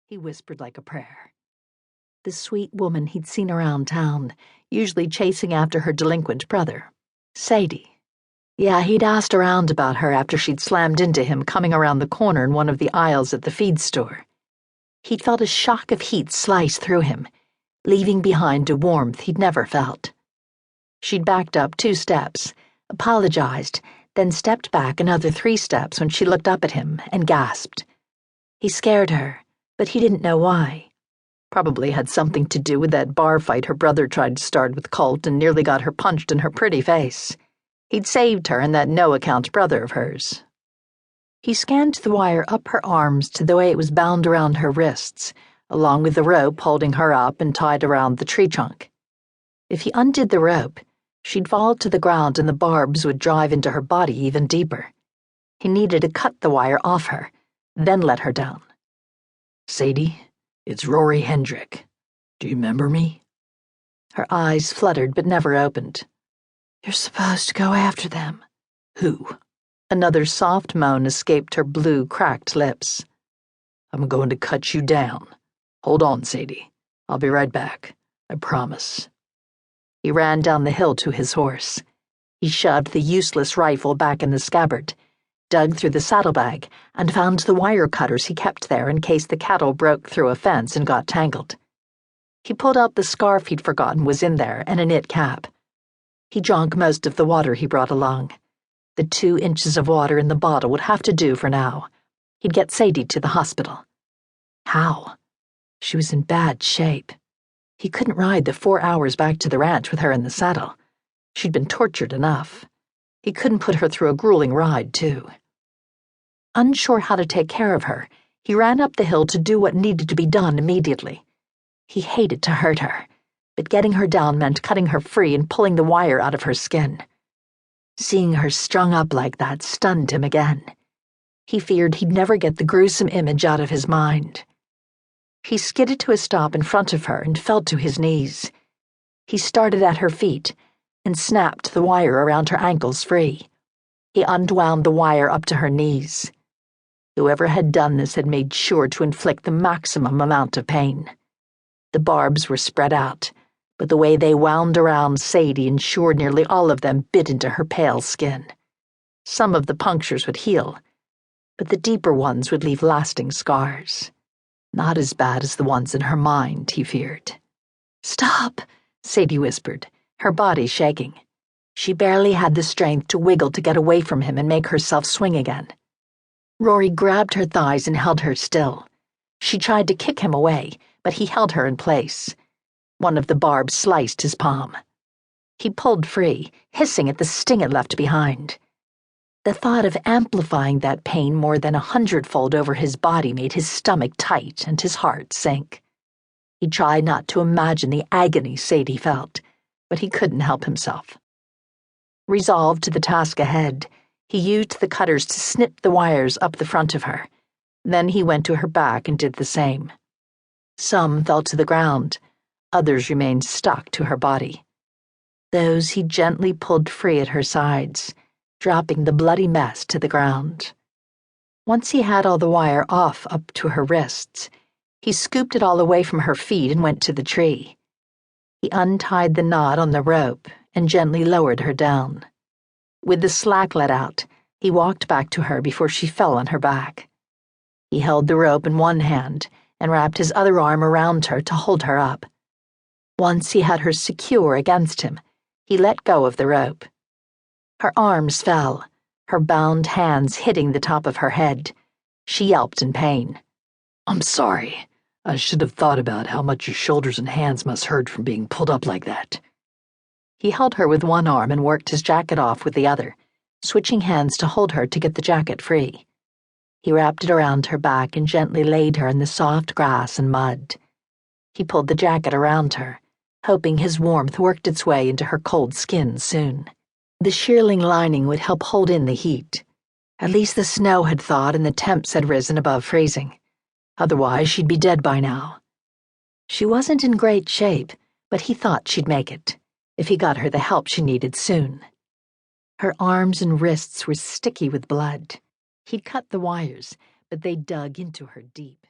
he whispered like a prayer. The sweet woman he'd seen around town, usually chasing after her delinquent brother, Sadie. Yeah, he'd asked around about her after she'd slammed into him coming around the corner in one of the aisles at the feed store. He'd felt a shock of heat slice through him, leaving behind a warmth he'd never felt. She'd backed up 2 steps, apologized, then stepped back another 3 steps when she looked up at him and gasped. He scared her, but he didn't know why. Probably had something to do with that bar fight her brother tried to start with Colt and nearly got her punched in her pretty face. He'd saved her and that no-account brother of hers. He scanned the wire up her arms to the way it was bound around her wrists, along with the rope holding her up and tied around the tree trunk. If he undid the rope, she'd fall to the ground and the barbs would drive into her body even deeper. He needed to cut the wire off her, then let her down. "Sadie, it's Rory Kendrick. Do you remember me?" Her eyes fluttered but never opened. "You're supposed to go after them." "Who?" Another soft moan escaped her blue, cracked lips. "I'm going to cut you down. Hold on, Sadie. I'll be right back. I promise." He ran down the hill to his horse. He shoved the useless rifle back in the scabbard, dug through the saddlebag, and found the wire cutters he kept there in case the cattle broke through a fence and got tangled. He pulled out the scarf he'd forgotten was in there and a knit cap. He drank most of the water he brought along. The 2 inches of water in the bottle would have to do for now. He'd get Sadie to the hospital. How? She was in bad shape. He couldn't ride the 4 hours back to the ranch with her in the saddle. She'd been tortured enough. He couldn't put her through a grueling ride, too. Unsure how to take care of her, he ran up the hill to do what needed to be done immediately. He hated to hurt her, but getting her down meant cutting her free and pulling the wire out of her skin. Seeing her strung up like that stunned him again. He feared he'd never get the gruesome image out of his mind. He skidded to a stop in front of her and fell to his knees. He started at her feet and snapped the wire around her ankles free. He unwound the wire up to her knees. Whoever had done this had made sure to inflict the maximum amount of pain. The barbs were spread out, but the way they wound around Sadie ensured nearly all of them bit into her pale skin. Some of the punctures would heal, but the deeper ones would leave lasting scars. Not as bad as the ones in her mind, he feared. "Stop," Sadie whispered, her body shaking. She barely had the strength to wiggle to get away from him and make herself swing again. Rory grabbed her thighs and held her still. She tried to kick him away, but he held her in place. One of the barbs sliced his palm. He pulled free, hissing at the sting it left behind. The thought of amplifying that pain more than 100-fold over his body made his stomach tight and his heart sink. He tried not to imagine the agony Sadie felt, but he couldn't help himself. Resolved to the task ahead, he used the cutters to snip the wires up the front of her. Then he went to her back and did the same. Some fell to the ground. Others remained stuck to her body. Those he gently pulled free at her sides, dropping the bloody mess to the ground. Once he had all the wire off up to her wrists, he scooped it all away from her feet and went to the tree. He untied the knot on the rope and gently lowered her down. With the slack let out, he walked back to her before she fell on her back. He held the rope in one hand and wrapped his other arm around her to hold her up. Once he had her secure against him, he let go of the rope. Her arms fell, her bound hands hitting the top of her head. She yelped in pain. "I'm sorry. I should have thought about how much your shoulders and hands must hurt from being pulled up like that." He held her with one arm and worked his jacket off with the other, switching hands to hold her to get the jacket free. He wrapped it around her back and gently laid her in the soft grass and mud. He pulled the jacket around her, hoping his warmth worked its way into her cold skin soon. The shearling lining would help hold in the heat. At least the snow had thawed and the temps had risen above freezing. Otherwise, she'd be dead by now. She wasn't in great shape, but he thought she'd make it, if he got her the help she needed soon. Her arms and wrists were sticky with blood. He'd cut the wires, but they dug into her deep.